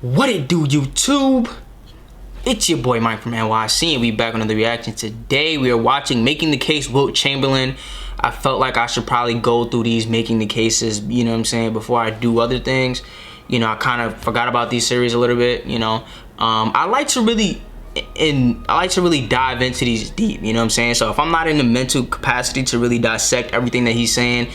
What it do, YouTube? It's your boy Mike from NYC, and we back on another reaction. Today we are watching Making the Case, Wilt Chamberlain. I felt like I should probably go through these Making the Cases, you know what I'm saying, before I do other things. You know, I kind of forgot about these series a little bit, you know. I like to really dive into these deep, you know what I'm saying? So if I'm not in the mental capacity to really dissect everything that he's saying,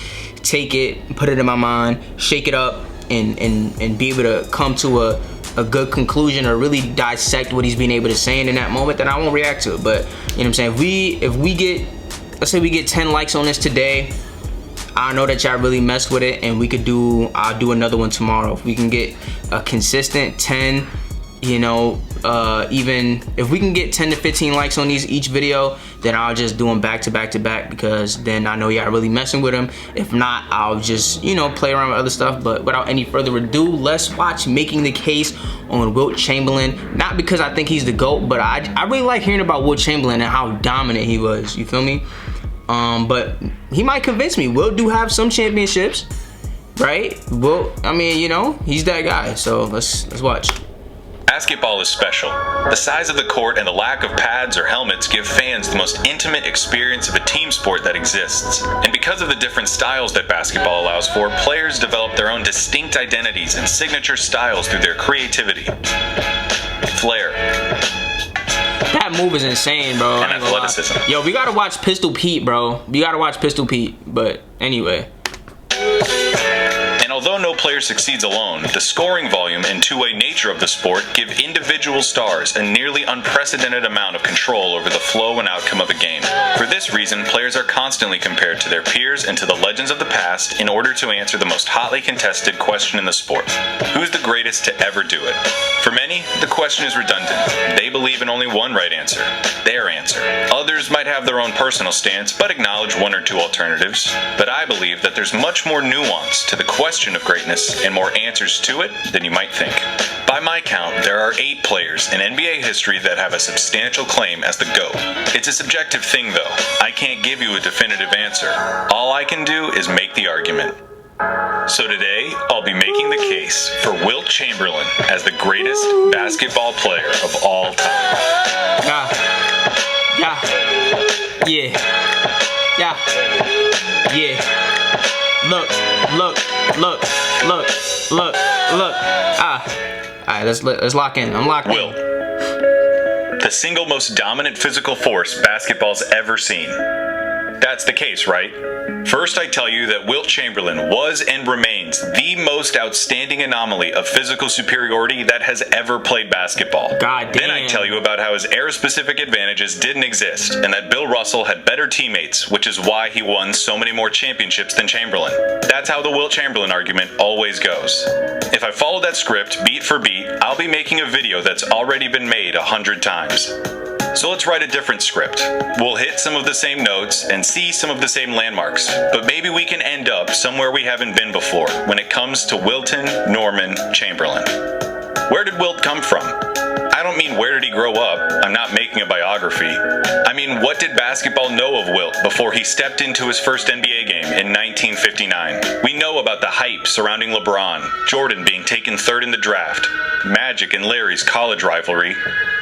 take it, put it in my mind, shake it up, and be able to come to a good conclusion or really dissect what he's been able to say in that moment, then I won't react to it. But you know what I'm saying, if we get, let's say we get 10 likes on this today, I know that y'all really messed with it, and I'll do another one tomorrow. If we can get a consistent 10, you know, even if we can get 10 to 15 likes on these each video, then I'll just do them back to back to back, because then I know y'all really messing with them. If not, I'll just, you know, play around with other stuff. But without any further ado, let's watch Making the Case on Wilt Chamberlain. Not because I think he's the GOAT, but I really like hearing about Wilt Chamberlain and how dominant he was, you feel me? But he might convince me. Wilt do have some championships, right? Wilt, I mean, you know, he's that guy. So let's watch. Basketball is special. The size of the court and the lack of pads or helmets give fans the most intimate experience of a team sport that exists. And because of the different styles that basketball allows for, players develop their own distinct identities and signature styles through their creativity, flair, that move is insane, bro. and athleticism. Yo, we gotta watch Pistol Pete, bro. We gotta watch Pistol Pete. But anyway. And although no player succeeds alone, the scoring volume and two-way nature of the sport give individual stars a nearly unprecedented amount of control over the flow and outcome of a game. For this reason, players are constantly compared to their peers and to the legends of the past in order to answer the most hotly contested question in the sport: who's the greatest to ever do it? For many, the question is redundant. They believe in only one right answer, their answer. Others might have their own personal stance, but acknowledge one or two alternatives. But I believe that there's much more nuance to the question of greatness and more answers to it than you might think. By my count, there are 8 players in NBA history that have a substantial claim as the GOAT. It's a subjective thing, though. I can't give you a definitive answer. All I can do is make the argument. So today, I'll be making the case for Wilt Chamberlain as the greatest basketball player of all time. Yeah. Look. Alright, let's lock in. I'm locked in. Wilt, the single most dominant physical force basketball's ever seen. That's the case, right? First, I tell you that Wilt Chamberlain was and remains the most outstanding anomaly of physical superiority that has ever played basketball. God damn. Then I tell you about how his era-specific advantages didn't exist, and that Bill Russell had better teammates, which is why he won so many more championships than Chamberlain. That's how the Wilt Chamberlain argument always goes. If I follow that script beat for beat, I'll be making a video that's already been made 100 times. So let's write a different script. We'll hit some of the same notes and see some of the same landmarks, but maybe we can end up somewhere we haven't been before when it comes to Wilton Norman Chamberlain. Where did Wilt come from? I don't mean where did he grow up. I'm not making a biography. I mean, what did basketball know of Wilt before he stepped into his first NBA game in 1959? We know about the hype surrounding LeBron, Jordan being taken 3rd in the draft, Magic and Larry's college rivalry,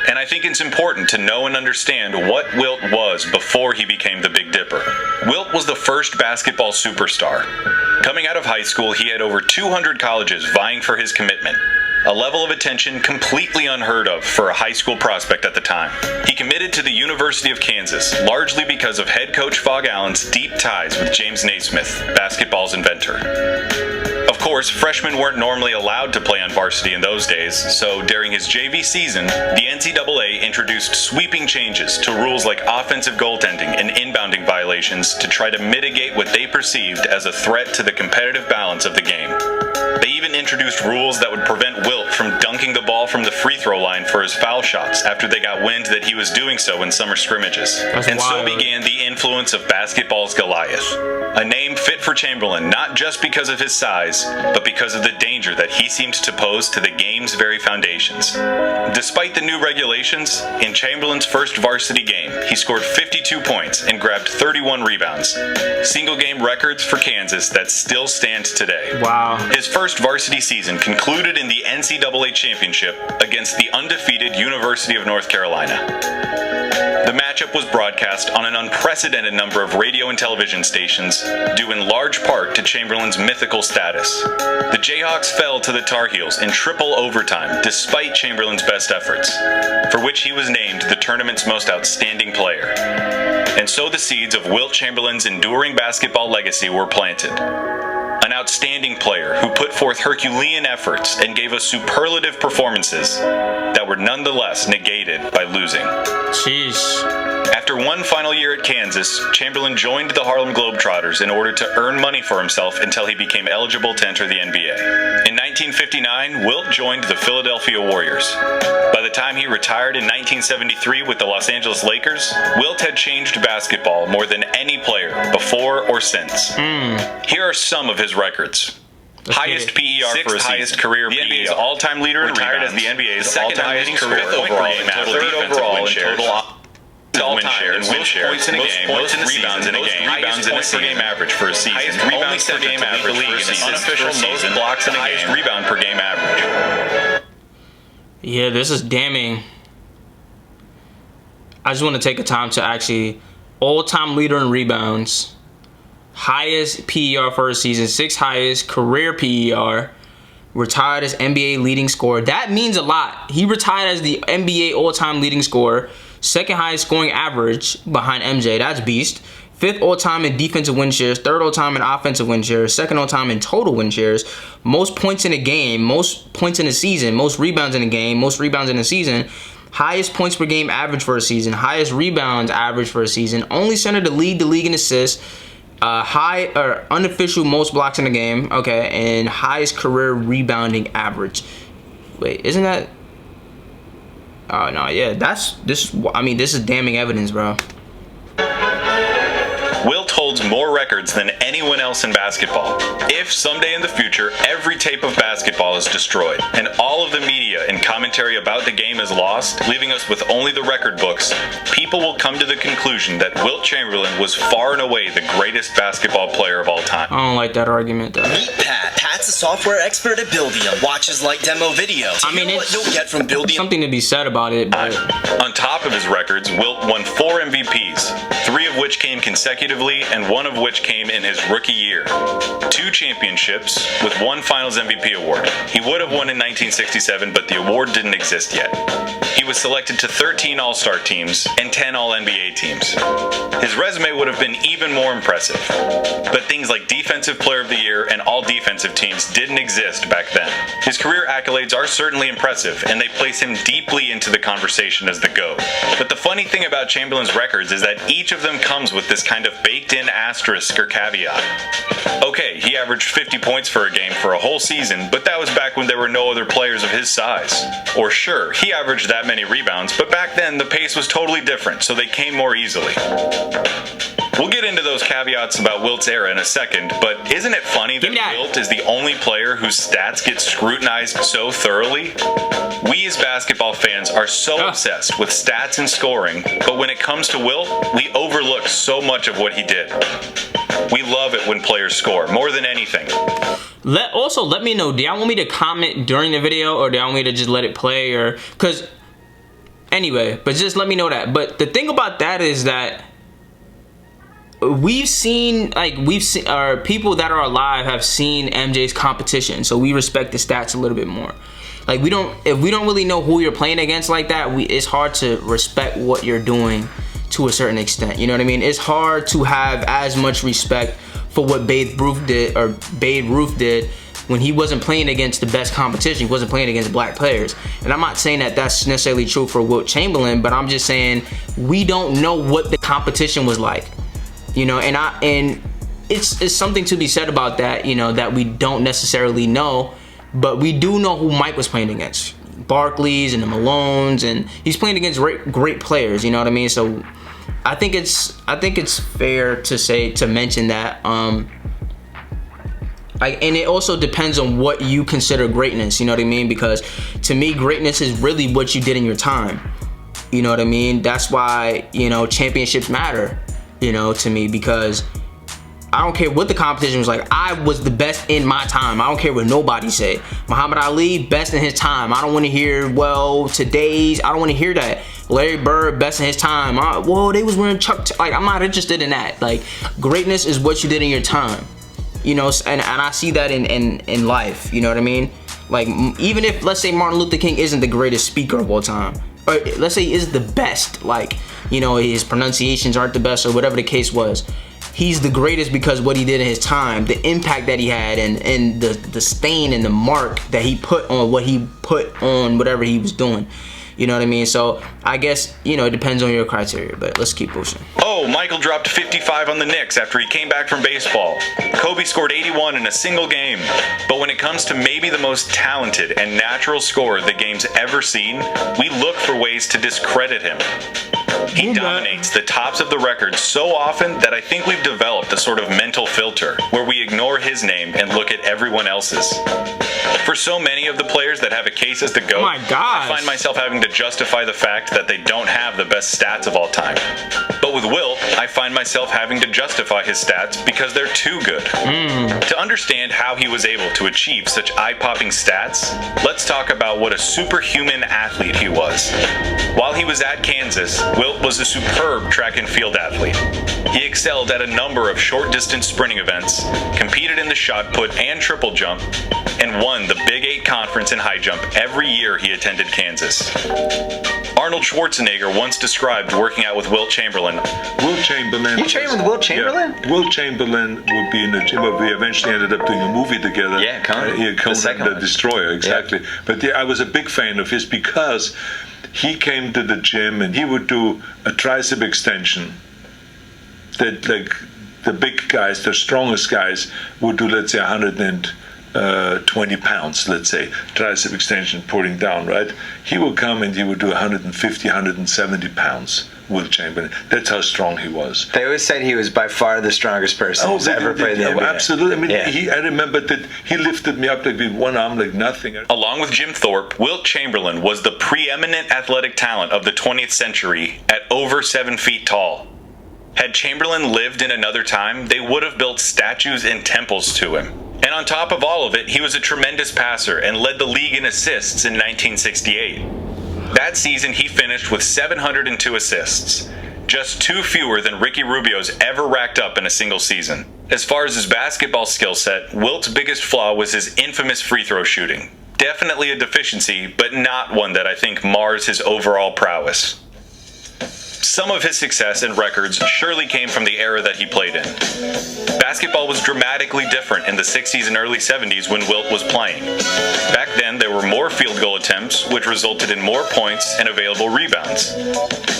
and I think it's important to know and understand what Wilt was before he became the Big Dipper. Wilt was the first basketball superstar. Coming out of high school, he had over 200 colleges vying for his commitment, a level of attention completely unheard of for a high school prospect at the time. He committed to the University of Kansas, largely because of head coach Phog Allen's deep ties with James Naismith, basketball's inventor. Of course, freshmen weren't normally allowed to play on varsity in those days, so during his JV season, the NCAA introduced sweeping changes to rules like offensive goaltending and inbounding violations to try to mitigate what they perceived as a threat to the competitive balance of the game. They even introduced rules that would prevent Wilt from dunking the ball from the free throw line for his foul shots after they got wind that he was doing so in summer scrimmages. And so began the influence of basketball's Goliath, a name fit for Chamberlain not just because of his size, but because of the danger that he seemed to pose to the game's very foundations. Despite the new regulations, in Chamberlain's first varsity game, he scored 52 points and grabbed 31 rebounds, single game records for Kansas that still stand today. Wow. His first varsity varsity season concluded in the NCAA championship against the undefeated University of North Carolina. The matchup was broadcast on an unprecedented number of radio and television stations, due in large part to Chamberlain's mythical status. The Jayhawks fell to the Tar Heels in triple overtime despite Chamberlain's best efforts, for which he was named the tournament's most outstanding player. And so the seeds of Wilt Chamberlain's enduring basketball legacy were planted. An outstanding player who put forth Herculean efforts and gave us superlative performances that were nonetheless negated by losing. Sheesh. After one final year at Kansas, Chamberlain joined the Harlem Globetrotters in order to earn money for himself until he became eligible to enter the NBA. In 1959, Wilt joined the Philadelphia Warriors. By the time he retired in 1973 with the Los Angeles Lakers, Wilt had changed basketball more than any player before or since. Here are some of his records. Highest PER for a highest career PER. The NBA's all-time leader in rebounds. As the NBA's second highest career overall in total defensive win shares. All-time shares, win shares, most rebounds in a game, rebounds in a game average for a season, highest rebounds per game average for a season, unofficial most blocks in a game, rebound per game average. Yeah, this is damning. I just want to take a time to actually all-time leader in rebounds, highest PER for a season, 6th highest career PER, retired as NBA leading scorer. That means a lot. He retired as the NBA all-time leading scorer, 2nd highest scoring average behind MJ. That's beast. 5th all-time in defensive win shares, 3rd all-time in offensive win shares, 2nd all-time in total win shares, most points in a game, most points in a season, most rebounds in a game, most rebounds in a season, highest points per game average for a season, highest rebounds average for a season, only center to lead the league in assists, high or unofficial most blocks in a game, okay, and highest career rebounding average. Wait, isn't that? Oh no, yeah, this. I mean, this is damning evidence, bro. Wilt holds more records than anyone else in basketball. If someday in the future every tape of basketball is destroyed and all of the media and commentary about the game is lost, leaving us with only the record books, people will come to the conclusion that Wilt Chamberlain was far and away the greatest basketball player of all time. I don't like that argument, though. Meet Pat. Pat's a software expert at Buildium. Watches like demo videos. I mean, what you'll get from Buildium. Something to be said about it, but on top of his records, Wilt won 4 MVPs, 3 of which came consecutively and 1 of which came in his rookie year. 2 championships with 1 Finals MVP award. He would have won in 1967, but the award didn't exist yet. He was selected to 13 All-Star teams and 10 All-NBA teams. His resume would have been even more impressive, but things like Defensive Player of the Year and All-Defensive teams didn't exist back then. His career accolades are certainly impressive, and they place him deeply into the conversation as the GOAT. But the funny thing about Chamberlain's records is that each of them comes with this kind of baked-in asterisk or caveat. Okay, he averaged 50 points for a game for a whole season, but that was back when there were no other players of his size. Or sure, he averaged that many rebounds, but back then the pace was totally different, so they came more easily. We'll get into those caveats about Wilt's era in a second, but isn't it funny that Wilt is the only player whose stats get scrutinized so thoroughly? We as basketball fans are so obsessed with stats and scoring, but when it comes to Wilt, we overlook so much of what he did. We love it when players score, more than anything. Let me know, do y'all want me to comment during the video, or do y'all want me to just let it play, or, because, anyway, but just let me know that. But the thing about that is that we've seen our people that are alive have seen MJ's competition, so we respect the stats a little bit more. Like, if we don't really know who you're playing against like that, it's hard to respect what you're doing to a certain extent. You know what I mean? It's hard to have as much respect for what Babe Ruth did when he wasn't playing against the best competition. He wasn't playing against black players. And I'm not saying that that's necessarily true for Wilt Chamberlain, but I'm just saying we don't know what the competition was like. You know, and it's something to be said about that, you know, that we don't necessarily know, but we do know who Mike was playing against. Barkley's and the Malones, and he's playing against great players, you know what I mean? So I think it's fair to mention that. And it also depends on what you consider greatness, you know what I mean? Because to me, greatness is really what you did in your time. You know what I mean? That's why, you know, championships matter, you know, to me, because I don't care what the competition was like. I was the best in my time. I don't care what nobody say. Muhammad Ali, best in his time. I don't want to hear, well, today's. I don't want to hear that. Larry Bird, best in his time. Whoa, they was wearing like, I'm not interested in that. Like, greatness is what you did in your time. You know, and I see that in life. You know what I mean? Like, even if, let's say, Martin Luther King isn't the greatest speaker of all time, or let's say is the best, like, you know, his pronunciations aren't the best, or whatever the case was, he's the greatest because what he did in his time, the impact that he had, and the stain and the mark that he put on what he put on whatever he was doing. You know what I mean? So I guess, you know, it depends on your criteria, but let's keep pushing. Oh, Michael dropped 55 on the Knicks after he came back from baseball. Kobe scored 81 in a single game. But when it comes to maybe the most talented and natural scorer the game's ever seen, we look for ways to discredit him. He dominates the tops of the records so often that I think we've developed a sort of mental filter where we ignore his name and look at everyone else's. For so many of the players that have a case as the GOAT, oh my gosh, I find myself having to justify the fact that they don't have the best stats of all time. But with Wilt, I find myself having to justify his stats because they're too good. To understand how he was able to achieve such eye-popping stats, let's talk about what a superhuman athlete he was. While he was at Kansas, Wilt was a superb track and field athlete. He excelled at a number of short-distance sprinting events, competed in the shot put and triple jump, and won the Big 8 conference in high jump every year he attended Kansas. Arnold Schwarzenegger once described working out with Wilt Chamberlain. Wilt Chamberlain. You trained with Wilt Chamberlain? Yeah, Wilt Chamberlain would be in the gym, but we eventually ended up doing a movie together. Yeah, Conan. Conan the Destroyer, exactly. Yeah. But yeah, I was a big fan of his because he came to the gym and he would do a tricep extension that, like, the big guys, the strongest guys, would do, let's say, 120 pounds, let's say, tricep extension, pulling down, right? He would come and he would do 150, 170 pounds, Wilt Chamberlain. That's how strong he was. They always said he was by far the strongest person who's ever played the NBA. Absolutely. I mean, I remember that he lifted me up like with one arm like nothing. Along with Jim Thorpe, Wilt Chamberlain was the preeminent athletic talent of the 20th century at over 7 feet tall. Had Chamberlain lived in another time, they would have built statues and temples to him. And on top of all of it, he was a tremendous passer and led the league in assists in 1968. That season, he finished with 702 assists, just 2 fewer than Ricky Rubio's ever racked up in a single season. As far as his basketball skill set, Wilt's biggest flaw was his infamous free throw shooting. Definitely a deficiency, but not one that I think mars his overall prowess. Some of his success and records surely came from the era that he played in. Basketball was dramatically different in the 60s and early 70s when Wilt was playing. Back then, there were more field goal attempts, which resulted in more points and available rebounds.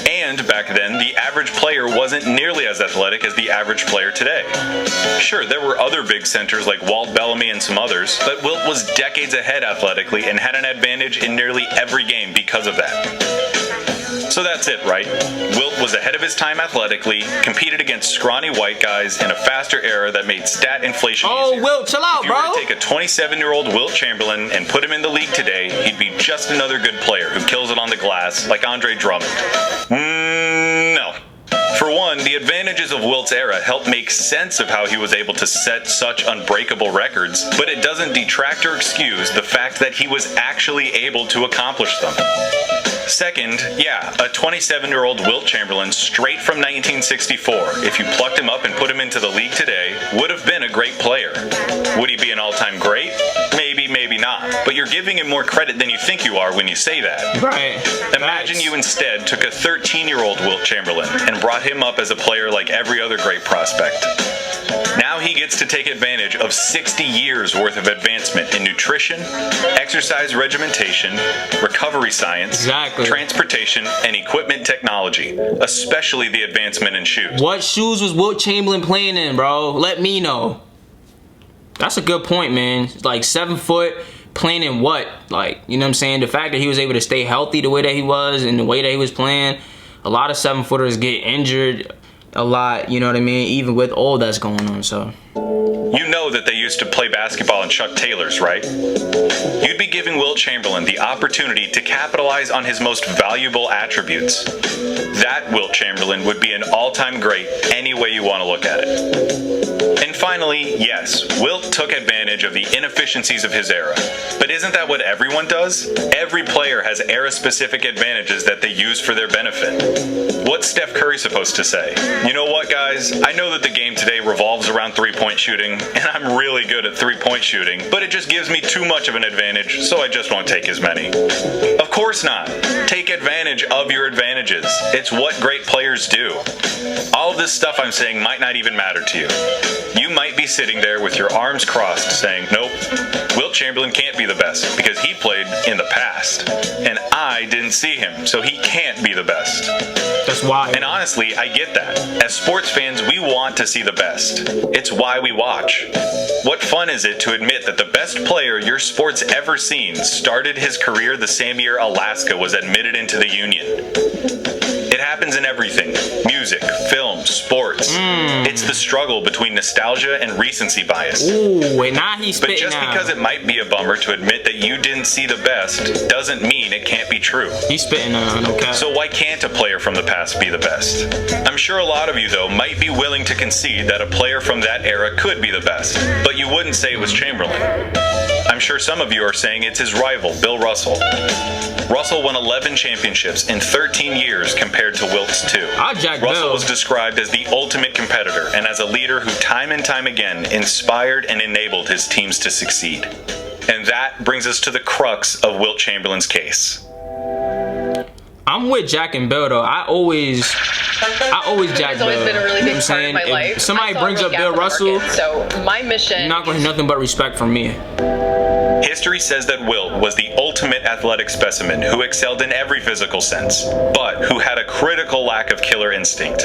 And back then, the average player wasn't nearly as athletic as the average player today. Sure, there were other big centers like Walt Bellamy and some others, but Wilt was decades ahead athletically and had an advantage in nearly every game because of that. So that's it, right? Wilt was ahead of his time athletically, competed against scrawny white guys in a faster era that made stat inflation easier. Oh, Wilt, chill out, bro. If you were to take a 27-year-old Wilt Chamberlain and put him in the league today, he'd be just another good player who kills it on the glass, like Andre Drummond. No. For one, the advantages of Wilt's era help make sense of how he was able to set such unbreakable records, but it doesn't detract or excuse the fact that he was actually able to accomplish them. Second, yeah, a 27-year-old Wilt Chamberlain straight from 1964, if you plucked him up and put him into the league today, would have been a great player. Would he be an all-time great? Maybe, maybe not. But you're giving him more credit than you think you are when you say that. Right. Imagine you instead took a 13-year-old Wilt Chamberlain and brought him up as a player like every other great prospect. Now he gets to take advantage of 60 years worth of advancement in nutrition, exercise regimentation, recovery science, transportation, and equipment technology, especially the advancement in shoes. What shoes was Wilt Chamberlain playing in, bro? Let me know. That's a good point, man. Like 7 foot, playing in what? Like, you know what I'm saying? The fact that he was able to stay healthy the way that he was and the way that he was playing. A lot of 7-footers get injured a lot, you know what I mean? Even with all that's going on, so. You know that they used to play basketball in Chuck Taylors, right? You'd be giving Wilt Chamberlain the opportunity to capitalize on his most valuable attributes. That Wilt Chamberlain would be an all-time great any way you want to look at it. In And finally, yes, Wilt took advantage of the inefficiencies of his era. But isn't that what everyone does? Every player has era-specific advantages that they use for their benefit. What's Steph Curry supposed to say? You know what, guys? I know that the game today revolves around three-point shooting, and I'm really good at three-point shooting, but it just gives me too much of an advantage, so I just won't take as many. Of course not. Take advantage of your advantages. It's what great players do. All of this stuff I'm saying might not even matter to you. You might be sitting there with your arms crossed saying, nope, Wilt Chamberlain can't be the best because he played in the past. And I didn't see him, so he can't be the best. That's why. And honestly, I get that. As sports fans, we want to see the best. It's why we watch. What fun is it to admit that the best player your sport's ever seen started his career the same year Alaska was admitted into the Union? It happens in everything. Music, film, sports. It's the struggle between nostalgia and recency bias. Ooh, and now he's But spitting just now. because it might be a bummer to admit that you didn't see the best doesn't mean it can't be true. He's spitting now, no cap. So why can't a player from the past be the best? I'm sure a lot of you, though, might be willing to concede that a player from that era could be the best, but you wouldn't say it was Chamberlain. I'm sure some of you are saying it's his rival, Bill Russell. Russell won 11 championships in 13 years compared to Wilt's 2. Russell was described as the ultimate competitor and as a leader who time and time again inspired and enabled his teams to succeed. And that brings us to the crux of Wilt Chamberlain's case. I'm with Jack and Bill though. I always Jack Bill. It's always been a really big part of my life. If somebody I saw a brings real up gap Bill in the Russell, market, so my mission. you're not going to hear nothing but respect from me. History says that Wilt was the ultimate athletic specimen who excelled in every physical sense, but who had a critical lack of killer instinct.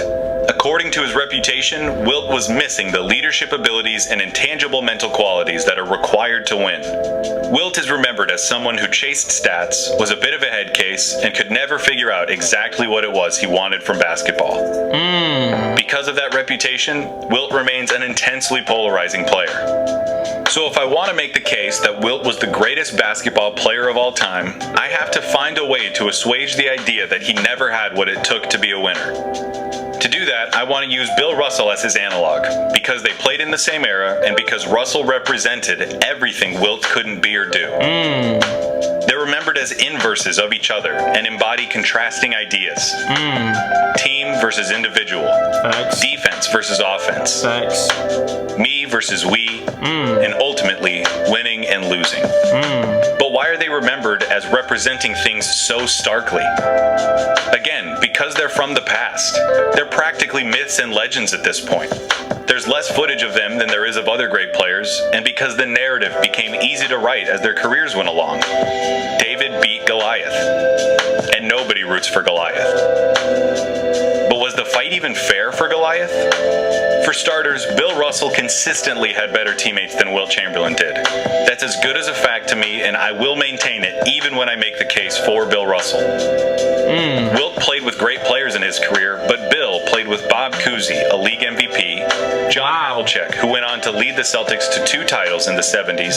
According to his reputation, Wilt was missing the leadership abilities and intangible mental qualities that are required to win. Wilt is remembered as someone who chased stats, was a bit of a head case, and could never figure out exactly what it was he wanted from basketball. Because of that reputation, Wilt remains an intensely polarizing player. So if I want to make the case that Wilt was the greatest basketball player of all time, I have to find a way to assuage the idea that he never had what it took to be a winner. To do that, I want to use Bill Russell as his analog, because they played in the same era and because Russell represented everything Wilt couldn't be or do. They're remembered as inverses of each other and embody contrasting ideas. Team versus individual. Facts. Defense versus offense. Facts. Me versus we. And ultimately, winning and losing. But why are they remembered as representing things so starkly? Again, because they're from the past. They're practically myths and legends at this point. There's less footage of them than there is of other great players, and because the narrative became easy to write as their careers went along. David beat Goliath, and nobody roots for Goliath. But was the fight even fair for Goliath? For starters, Bill Russell consistently had better teammates than Wilt Chamberlain did. That's as good as a fact to me, and I will maintain it even when I make the case for Bill Russell. Wilt played with great players in his career, but Bill played with Bob Cousy, a league MVP, John Havlicek, who went on to lead the Celtics to 2 titles in the 70s,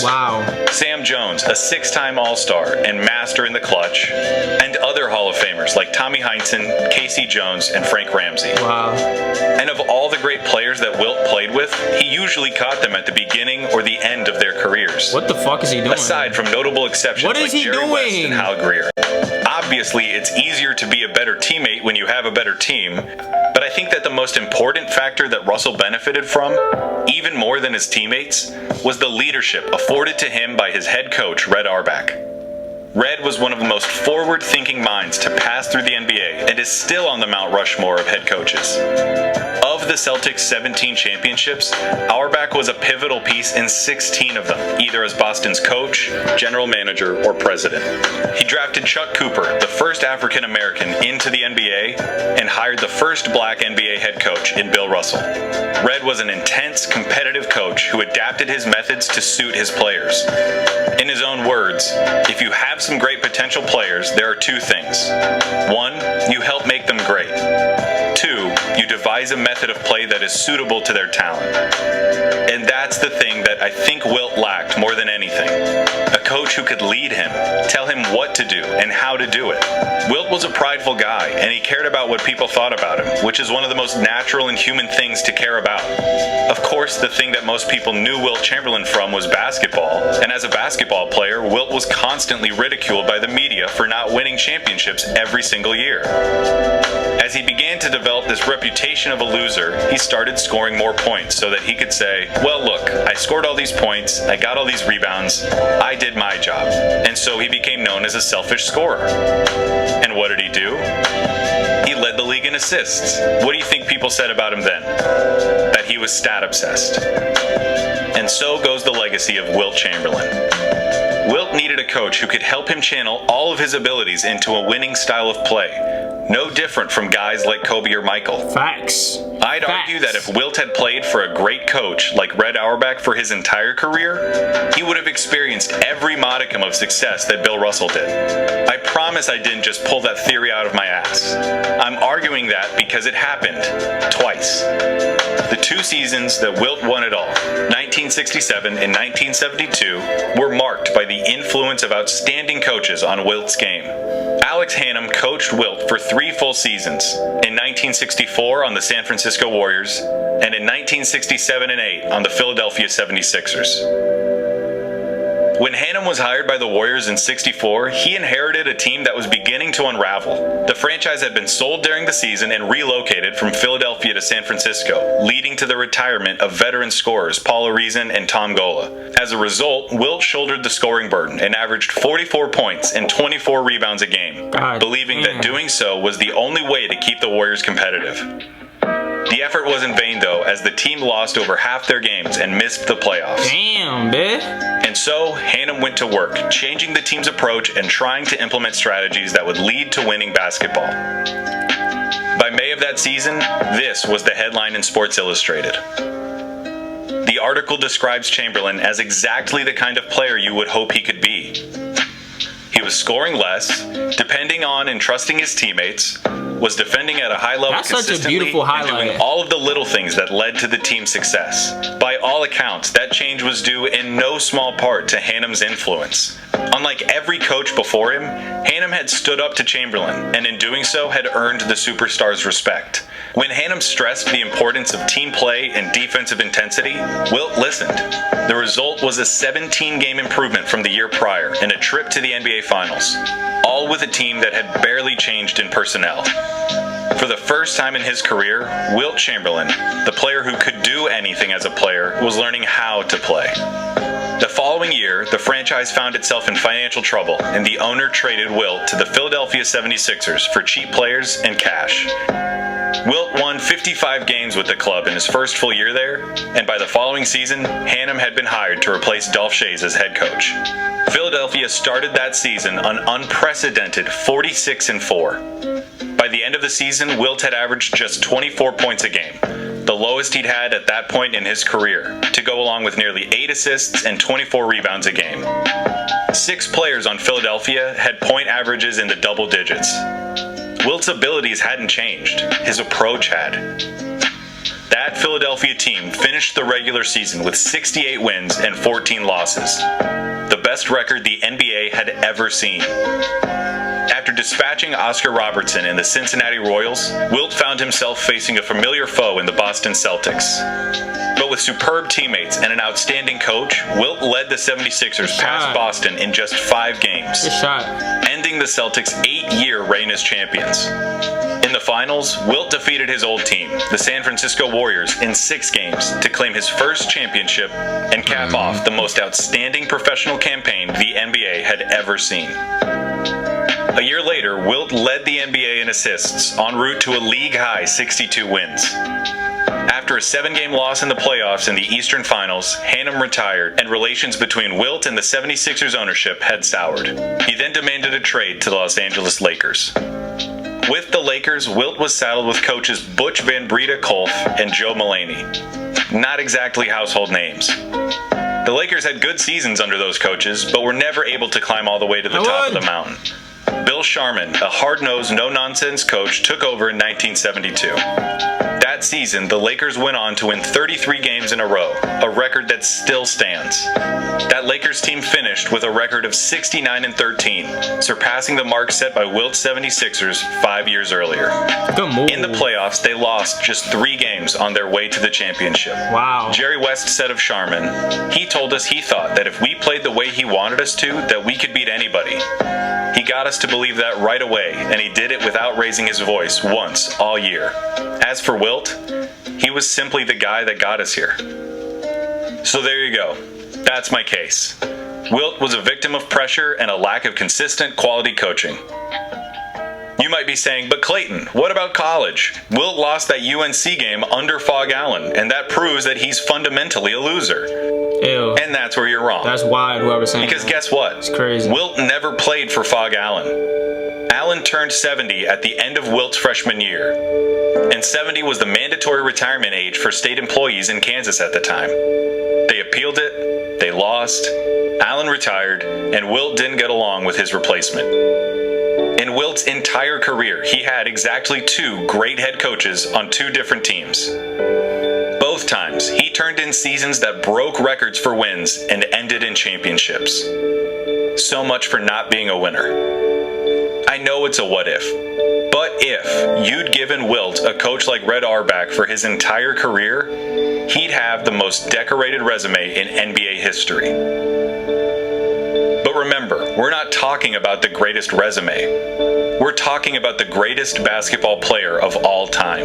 Sam Jones, a 6-time All-Star and master in the clutch, and other Hall of Famers like Tommy Heinsohn, Casey Jones, and Frank Ramsey. And of all the great players that Wilt played with, he usually caught them at the beginning or the end of their careers. What the fuck is he doing? Aside from notable exceptions like Jerry West and Hal Greer. Obviously, it's easier to be a better teammate when you have a better team, but I think that the most important factor that Russell benefited from, even more than his teammates, was the leadership afforded to him by his head coach, Red Auerbach. Red was one of the most forward-thinking minds to pass through the NBA and is still on the Mount Rushmore of head coaches. Of the Celtics' 17 championships, Auerbach was a pivotal piece in 16 of them, either as Boston's coach, general manager, or president. He drafted Chuck Cooper, the first African-American, into the NBA and hired the first black NBA head coach in Bill Russell. Red was an intense, competitive coach who adapted his methods to suit his players. In his own words, if you have some great potential players, there are 2 things. 1, you help make them great. 2, you devise a method of play that is suitable to their talent. And that's the thing that I think Wilt lacked more than anything. A coach who could lead him, tell him what to do and how to do it. Wilt was a prideful guy, and he cared about what people thought about him, which is one of the most natural and human things to care about. Of course, the thing that most people knew Wilt Chamberlain from was basketball, and as a basketball player, Wilt was constantly ridiculed by the media for not winning championships every single year. As he began to develop this reputation of a loser, he started scoring more points so that he could say, well, look, I scored all these points, I got all these rebounds, I did my job. And so he became known as a selfish scorer. And what did he do? He led the league in assists. What do you think people said about him then? That he was stat obsessed. And so goes the legacy of Wilt Chamberlain. Wilt needed a coach who could help him channel all of his abilities into a winning style of play. No different from guys like Kobe or Michael. Facts. I'd argue that if Wilt had played for a great coach like Red Auerbach for his entire career, he would have experienced every modicum of success that Bill Russell did. I promise I didn't just pull that theory out of my ass. I'm arguing that because it happened twice. The 2 seasons that Wilt won it all, 1967 and 1972, were marked by the influence of outstanding coaches on Wilt's game. Alex Hannum coached Wilt for 3 full seasons, in 1964 on the San Francisco Warriors, and in 1967 and 8 on the Philadelphia 76ers. When Hannum was hired by the Warriors in '64, he inherited a team that was beginning to unravel. The franchise had been sold during the season and relocated from Philadelphia to San Francisco, leading to the retirement of veteran scorers Paul Arizin and Tom Gola. As a result, Wilt shouldered the scoring burden and averaged 44 points and 24 rebounds a game, believing that doing so was the only way to keep the Warriors competitive. The effort was in vain, though, as the team lost over half their games and missed the playoffs. Damn, bitch. And so, Hannum went to work, changing the team's approach and trying to implement strategies that would lead to winning basketball. By May of that season, this was the headline in Sports Illustrated. The article describes Chamberlain as exactly the kind of player you would hope he could be. He was scoring less, depending on and trusting his teammates, was defending at a high level consistently, such a beautiful highlight. and doing all of the little things that led to the team's success. By all accounts, that change was due in no small part to Hannum's influence. Unlike every coach before him, Hannum had stood up to Chamberlain, and in doing so had earned the superstar's respect. When Hannum stressed the importance of team play and defensive intensity, Wilt listened. The result was a 17-game improvement from the year prior and a trip to the NBA Finals, all with a team that had barely changed in personnel. For the first time in his career, Wilt Chamberlain, the player who could do anything as a player, was learning how to play. The following year, the franchise found itself in financial trouble, and the owner traded Wilt to the Philadelphia 76ers for cheap players and cash. Wilt won 55 games with the club in his first full year there, and by the following season, Hannum had been hired to replace Dolph Schayes as head coach. Philadelphia started that season an unprecedented 46-4. By the end of the season, Wilt had averaged just 24 points a game, the lowest he'd had at that point in his career, to go along with nearly 8 assists and 24 rebounds a game. 6 players on Philadelphia had point averages in the double digits. Wilt's abilities hadn't changed. His approach had. That Philadelphia team finished the regular season with 68 wins and 14 losses, the best record the NBA had ever seen. After dispatching Oscar Robertson and the Cincinnati Royals, Wilt found himself facing a familiar foe in the Boston Celtics. But with superb teammates and an outstanding coach, Wilt led the 76ers past Boston in just 5 games, ending the Celtics' 8-year reign as champions. In the finals, Wilt defeated his old team, the San Francisco Warriors, in 6 games to claim his first championship and cap off the most outstanding professional campaign the NBA had ever seen. A year later, Wilt led the NBA in assists, en route to a league-high 62 wins. After a 7-game loss in the playoffs in the Eastern Finals, Hannum retired, and relations between Wilt and the 76ers ownership had soured. He then demanded a trade to the Los Angeles Lakers. With the Lakers, Wilt was saddled with coaches Butch Van Breda Kolff and Joe Mulaney. Not exactly household names. The Lakers had good seasons under those coaches, but were never able to climb all the way to the top of the mountain. Bill Sharman, a hard-nosed, no-nonsense coach, took over in 1972. That that season, the Lakers went on to win 33 games in a row, a record that still stands. That Lakers team finished with a record of 69-13, surpassing the mark set by Wilt's 76ers 5 years earlier. Good move. In the playoffs, they lost just 3 games on their way to the championship. Wow. Jerry West said of Charmin, he told us he thought that if we played the way he wanted us to, that we could beat anybody. He got us to believe that right away, and he did it without raising his voice once all year. As for Wilt, he was simply the guy that got us here. So there you go. That's my case. Wilt was a victim of pressure and a lack of consistent quality coaching. You might be saying, but Clayton, what about college? Wilt lost that UNC game under Fog Allen, and that proves that he's fundamentally a loser. Ew. And that's where you're wrong. That's wild, whoever's saying Because that. guess what? It's crazy. Wilt never played for Fog Allen. Allen turned 70 at the end of Wilt's freshman year. And 70 was the mandatory retirement age for state employees in Kansas at the time. They appealed it, they lost, Allen retired, and Wilt didn't get along with his replacement. In Wilt's entire career, he had exactly 2 great head coaches on 2 different teams. Both times, he turned in seasons that broke records for wins and ended in championships. So much for not being a winner. I know it's a what if, but if you'd given Wilt a coach like Red Auerbach for his entire career, he'd have the most decorated resume in NBA history. But remember, we're not talking about the greatest resume. We're talking about the greatest basketball player of all time.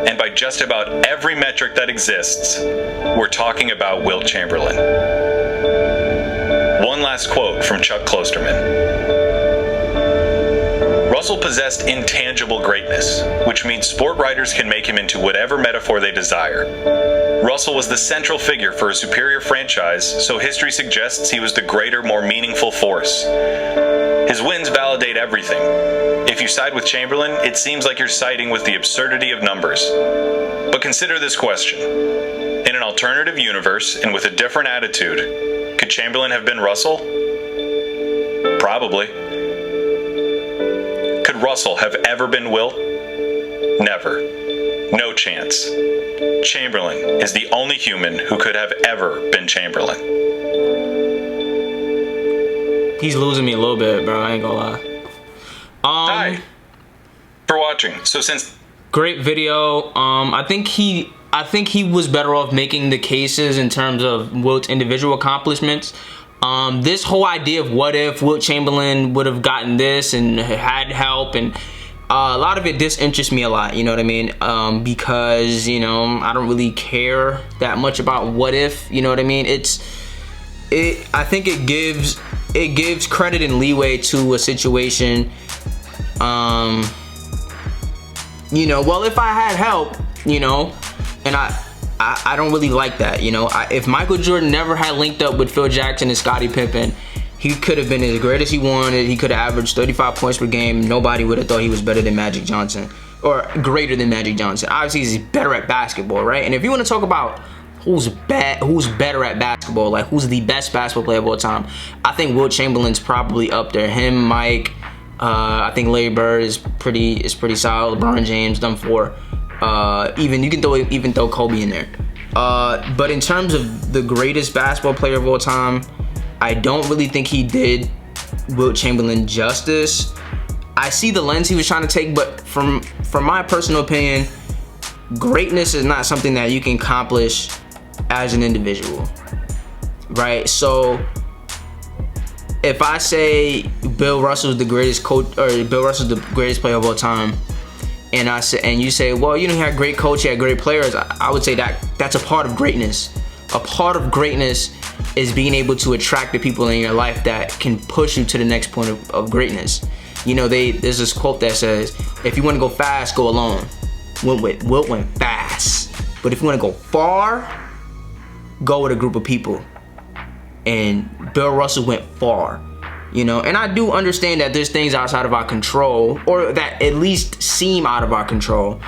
And by just about every metric that exists, we're talking about Wilt Chamberlain. One last quote from Chuck Klosterman. Russell possessed intangible greatness, which means sport writers can make him into whatever metaphor they desire. Russell was the central figure for a superior franchise, so history suggests he was the greater, more meaningful force. His wins validate everything. If you side with Chamberlain, it seems like you're siding with the absurdity of numbers. But consider this question. In an alternative universe and with a different attitude, could Chamberlain have been Russell? Probably. Could Russell have ever been Wilt? Never. No chance. Chamberlain is the only human who could have ever been Chamberlain. He's losing me a little bit, bro. I ain't gonna lie. Hi. For watching. So since great video. I think he was better off making the cases in terms of Wilt's individual accomplishments. This whole idea of what if Wilt Chamberlain would have gotten this and had help, and a lot of it disinterests me a lot, you know what I mean? Because, you know, I don't really care that much about what if, you know what I mean? I think it gives credit and leeway to a situation. You know, well, if I had help, you know, and I don't really like that, you know. If Michael Jordan never had linked up with Phil Jackson and Scottie Pippen, he could have been as great as he wanted. He could have averaged 35 points per game. Nobody would have thought he was better than Magic Johnson or greater than Magic Johnson. Obviously, he's better at basketball, right? And if you want to talk about who's better at basketball, like who's the best basketball player of all time, I think Wilt Chamberlain's probably up there. Him, Mike, I think Larry Bird is pretty solid. LeBron James done for. Even you can throw Kobe in there. But in terms of the greatest basketball player of all time, I don't really think he did Wilt Chamberlain justice. I see the lens he was trying to take, but from my personal opinion, greatness is not something that you can accomplish as an individual, right? So if I say Bill Russell's the greatest coach, or Bill Russell's the greatest player of all time, and you say, well, you know, he had great coach, he had great players, I would say that's a part of greatness. A part of greatness is being able to attract the people in your life that can push you to the next point of greatness. You know, there's this quote that says, if you want to go fast, go alone. Wilt went fast. But if you want to go far, go with a group of people. And Bill Russell went far. You know, and I do understand that there's things outside of our control, or that at least seem out of our control,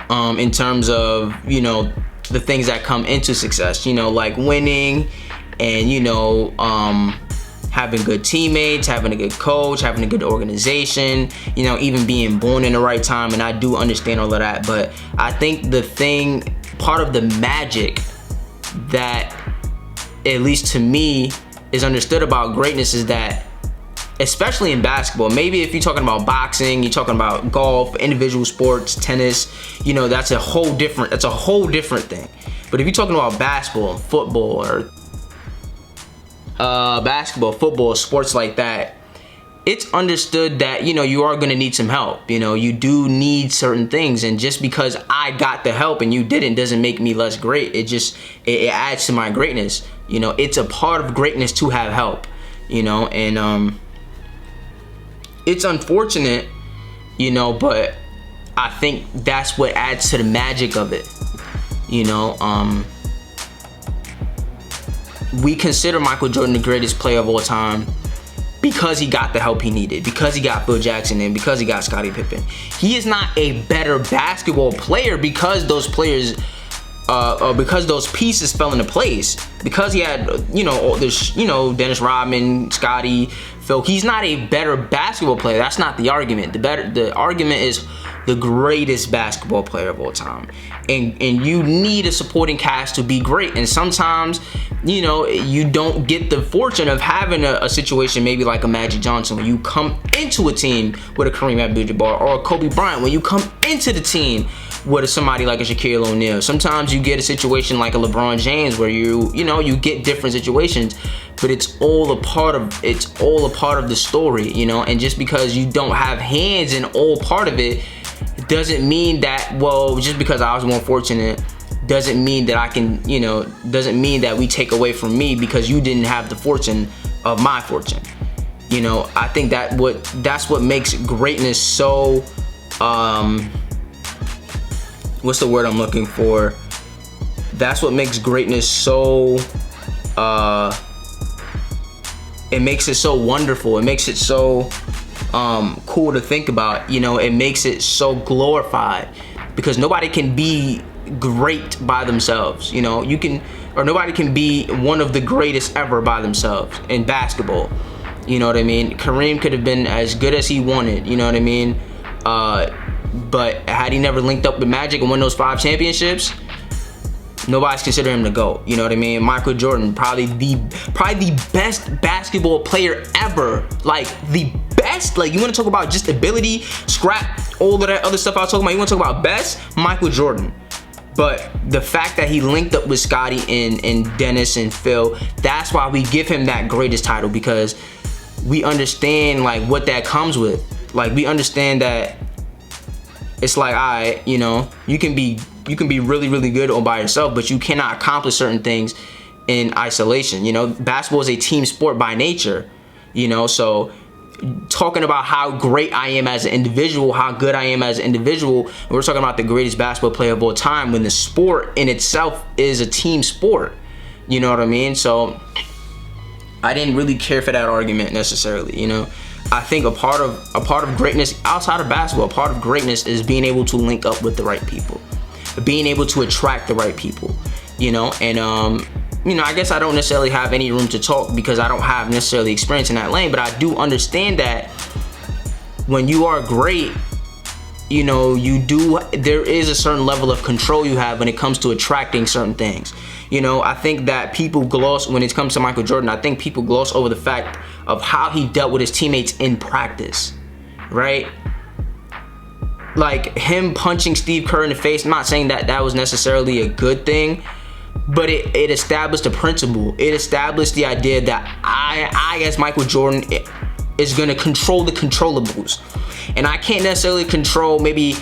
in terms of, you know, the things that come into success, you know, like winning and, you know, having good teammates, having a good coach, having a good organization, you know, even being born in the right time. And I do understand all of that. But I think part of the magic that, at least to me, is understood about greatness is that, especially in basketball, maybe if you're talking about boxing, you're talking about golf, individual sports, tennis, you know, that's a whole different thing. But if you're talking about basketball, football, or sports like that, it's understood that, you know, you are going to need some help. You know, you do need certain things, and just because I got the help and you didn't doesn't make me less great. It adds to my greatness. You know, it's a part of greatness to have help, you know, and it's unfortunate, you know, but I think that's what adds to the magic of it. You know, we consider Michael Jordan the greatest player of all time because he got the help he needed, because he got Phil Jackson in, because he got Scottie Pippen. He is not a better basketball player because those players, because those pieces fell into place. Because he had, you know, there's, you know, Dennis Rodman, Scottie, Phil. He's not a better basketball player. That's not the argument. The argument is the greatest basketball player of all time. And you need a supporting cast to be great. And sometimes, you know, you don't get the fortune of having a situation maybe like a Magic Johnson, when you come into a team with a Kareem Abdul-Jabbar, or a Kobe Bryant, when you come into the team with somebody like a Shaquille O'Neal. Sometimes you get a situation like a LeBron James where you get different situations, but it's all a part of the story, you know. And just because you don't have hands in all part of it doesn't mean that, well, just because I was more fortunate doesn't mean that I can, you know, doesn't mean that we take away from me because you didn't have the fortune of my fortune. You know, I think that's what makes greatness so, what's the word I'm looking for? That's what makes greatness so, it makes it so wonderful. It makes it so cool to think about. You know, it makes it so glorified, because nobody can be great by themselves. You know, nobody can be one of the greatest ever by themselves in basketball. You know what I mean? Kareem could have been as good as he wanted. You know what I mean? But had he never linked up with Magic and won those 5 championships, nobody's considered him the GOAT. You know what I mean? Michael Jordan, probably the best basketball player ever. Like, the best. Like, you want to talk about just ability, scrap all of that other stuff I was talking about. You want to talk about best? Michael Jordan. But the fact that he linked up with Scottie and Dennis and Phil, that's why we give him that greatest title, because we understand, like, what that comes with. Like, we understand that it's like, all right, you know, you can be really, really good all by yourself, but you cannot accomplish certain things in isolation. You know, basketball is a team sport by nature, you know. So talking about how great I am as an individual, how good I am as an individual, and we're talking about the greatest basketball player of all time, when the sport in itself is a team sport. You know what I mean? So I didn't really care for that argument necessarily, you know. I think a part of greatness outside of basketball, a part of greatness is being able to link up with the right people, being able to attract the right people, you know. And you know, I guess I don't necessarily have any room to talk because I don't have necessarily experience in that lane, but I do understand that when you are great, you know, there is a certain level of control you have when it comes to attracting certain things. You know, I think that people gloss, when it comes to Michael Jordan, I think people gloss over the fact of how he dealt with his teammates in practice, right? Like, him punching Steve Kerr in the face, I'm not saying that that was necessarily a good thing, but it established a principle. It established the idea that I as Michael Jordan, is going to control the controllables. And I can't necessarily control maybe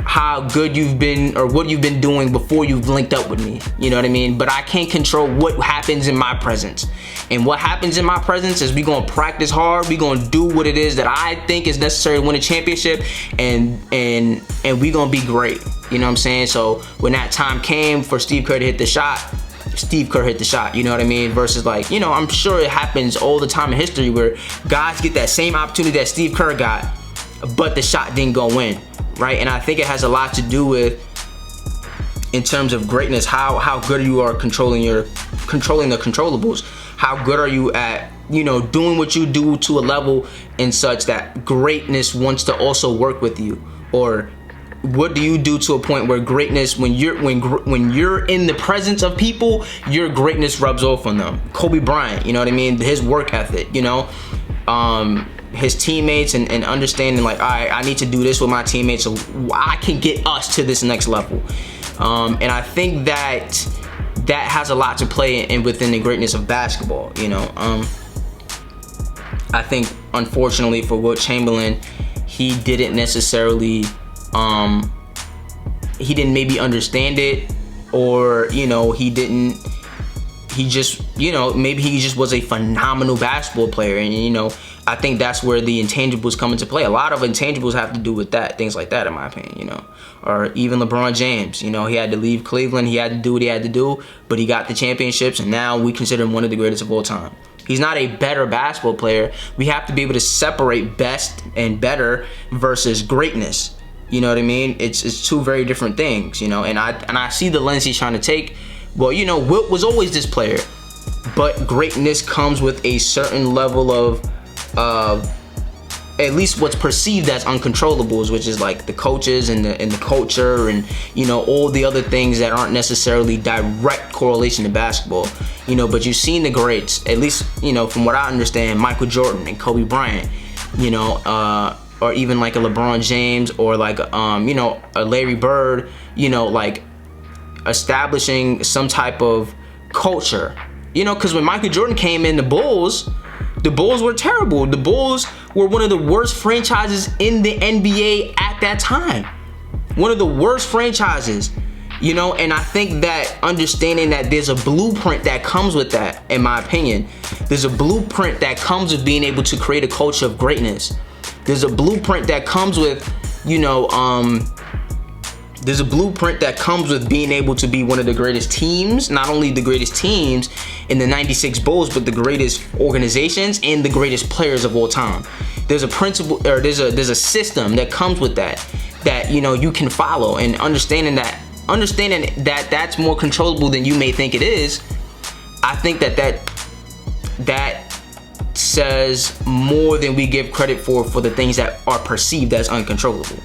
how good you've been or what you've been doing before you've linked up with me. You know what I mean? But I can't control what happens in my presence. And what happens in my presence is we're going to practice hard. We're going to do what it is that I think is necessary to win a championship. And we're going to be great. You know what I'm saying? So when that time came for Steve Kerr to hit the shot, Steve Kerr hit the shot, you know what I mean? Versus, like, you know, I'm sure it happens all the time in history where guys get that same opportunity that Steve Kerr got, but the shot didn't go in, right? And I think it has a lot to do with, in terms of greatness, how good you are controlling the controllables. How good are you at doing what you do to a level and such that greatness wants to also work with you? Or what do you do to a point where greatness, when you're in the presence of people, your greatness rubs off on them? Kobe Bryant, you know what I mean? His work ethic, his teammates, and understanding like, all right, I need to do this with my teammates so I can get us to this next level. And I think that has a lot to play in within the greatness of basketball. I think, unfortunately for Wilt Chamberlain, he didn't necessarily, he didn't maybe understand it, or maybe he just was a phenomenal basketball player, and I think that's where the intangibles come into play. A lot of intangibles have to do with that, things like that, in my opinion, Or even LeBron James, he had to leave Cleveland, he had to do what he had to do, but he got the championships, and now we consider him one of the greatest of all time. He's not a better basketball player. We have to be able to separate best and better versus greatness. You know what I mean? It's two very different things, and I see the lens he's trying to take. Well, Wilt was always this player, but greatness comes with a certain level of at least what's perceived as uncontrollables, which is like the coaches and the culture, and all the other things that aren't necessarily direct correlation to basketball. But you've seen the greats, at least from what I understand, Michael Jordan and Kobe Bryant, or even like a LeBron James, or like a Larry Bird, like establishing some type of culture. Because when Michael Jordan came in, the Bulls were terrible. The Bulls were one of the worst franchises in the NBA at that time. One of the worst franchises, and I think that understanding that there's a blueprint that comes with that, in my opinion. There's a blueprint that comes with being able to create a culture of greatness. There's a blueprint that comes with, there's a blueprint that comes with being able to be one of the greatest teams, not only the greatest teams in the 96 Bulls, but the greatest organizations and the greatest players of all time. There's a principle, or there's a system that comes with that you can follow, and understanding that that's more controllable than you may think it is. I think that says more than we give credit for the things that are perceived as uncontrollable.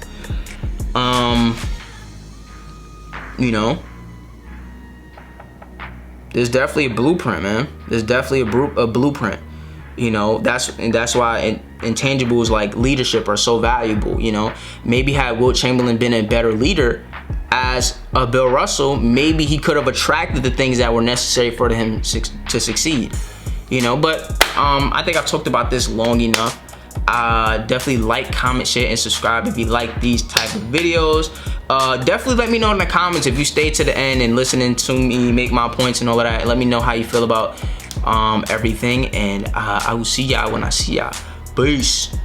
There's definitely a blueprint, man. There's definitely a blueprint. That's why intangibles like leadership are so valuable. Maybe had Wilt Chamberlain been a better leader as a Bill Russell, maybe he could have attracted the things that were necessary for him to succeed. But I think I've talked about this long enough. Definitely like, comment, share, and subscribe if you like these type of videos. Definitely let me know in the comments if you stay to the end and listening to me make my points and all of that. Let me know how you feel about everything, and I will see y'all when I see y'all. Peace.